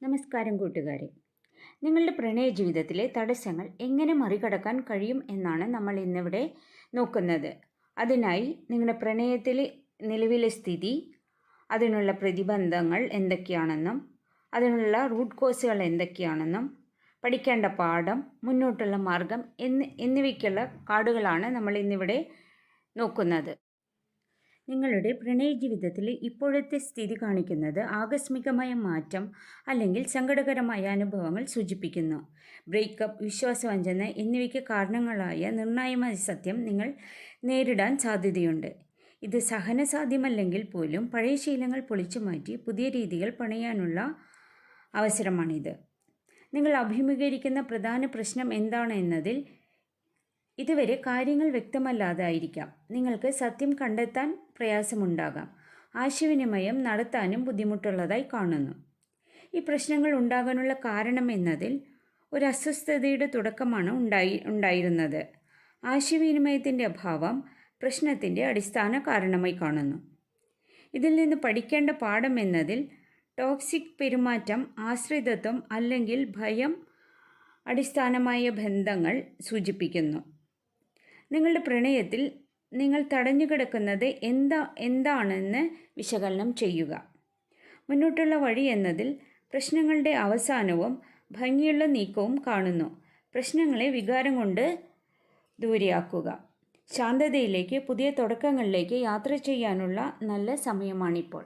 നമസ്കാരം കൂട്ടുകാരെ. നിങ്ങളുടെ പ്രണയ ജീവിതത്തിലെ തടസ്സങ്ങൾ എങ്ങനെ മറികടക്കാൻ കഴിയും എന്നാണ് നമ്മൾ ഇന്നിവിടെ നോക്കുന്നത്. അതിനായി നിങ്ങളുടെ പ്രണയത്തിലെ നിലവിലെ സ്ഥിതി, അതിനുള്ള പ്രതിബന്ധങ്ങൾ എന്തൊക്കെയാണെന്നും അതിനുള്ള റൂട്ട് കോസുകൾ എന്തൊക്കെയാണെന്നും പഠിക്കേണ്ട പാഠം, മുന്നോട്ടുള്ള മാർഗം എന്നിവയ്ക്കുള്ള കാർഡുകളാണ് നമ്മൾ ഇന്നിവിടെ നോക്കുന്നത്. നിങ്ങളുടെ പ്രണയ ജീവിതത്തിൽ ഇപ്പോഴത്തെ സ്ഥിതി കാണിക്കുന്നത് ആകസ്മികമായ മാറ്റം അല്ലെങ്കിൽ സങ്കടകരമായ അനുഭവങ്ങൾ സൂചിപ്പിക്കുന്നു. ബ്രേക്കപ്പ്, വിശ്വാസവഞ്ചന എന്നിവയ്ക്ക് കാരണങ്ങളായ നിർണായകമായ സത്യം നിങ്ങൾ നേരിടാൻ സാധ്യതയുണ്ട്. ഇത് സഹനസാധ്യമല്ലെങ്കിൽ പോലും പഴയ ശീലങ്ങൾ പൊളിച്ചു മാറ്റി പുതിയ രീതികൾ പണിയാനുള്ള അവസരമാണിത്. നിങ്ങൾ അഭിമുഖീകരിക്കുന്ന പ്രധാന പ്രശ്നം എന്താണ് എന്നതിൽ ഇതുവരെ കാര്യങ്ങൾ വ്യക്തമല്ലാതായിരിക്കാം. നിങ്ങൾക്ക് സത്യം കണ്ടെത്താൻ പ്രയാസമുണ്ടാകാം. ആശയവിനിമയം നടത്താനും ബുദ്ധിമുട്ടുള്ളതായി കാണുന്നു. ഈ പ്രശ്നങ്ങൾ ഉണ്ടാകാനുള്ള കാരണം എന്നതിൽ ഒരു അസ്വസ്ഥതയുടെ തുടക്കമാണ് ഉണ്ടായിരുന്നത്. ആശയവിനിമയത്തിൻ്റെ അഭാവം പ്രശ്നത്തിൻ്റെ അടിസ്ഥാന കാരണമായി കാണുന്നു. ഇതിൽ നിന്ന് പഠിക്കേണ്ട പാഠം എന്നതിൽ ടോക്സിക് പെരുമാറ്റം, ആശ്രിതത്വം അല്ലെങ്കിൽ ഭയം അടിസ്ഥാനമായ ബന്ധങ്ങൾ സൂചിപ്പിക്കുന്നു. നിങ്ങളുടെ പ്രണയത്തിൽ നിങ്ങൾ തടഞ്ഞുകിടക്കുന്നത് എന്താണെന്ന് വിശകലനം ചെയ്യുക. മുന്നോട്ടുള്ള വഴി എന്നതിൽ പ്രശ്നങ്ങളുടെ അവസാനവും ഭംഗിയുള്ള നീക്കവും കാണുന്നു. പ്രശ്നങ്ങളെ വികാരം കൊണ്ട് ദൂരെയാക്കുക. ശാന്തതയിലേക്ക്, പുതിയ തുടക്കങ്ങളിലേക്ക് യാത്ര ചെയ്യാനുള്ള നല്ല സമയമാണിപ്പോൾ.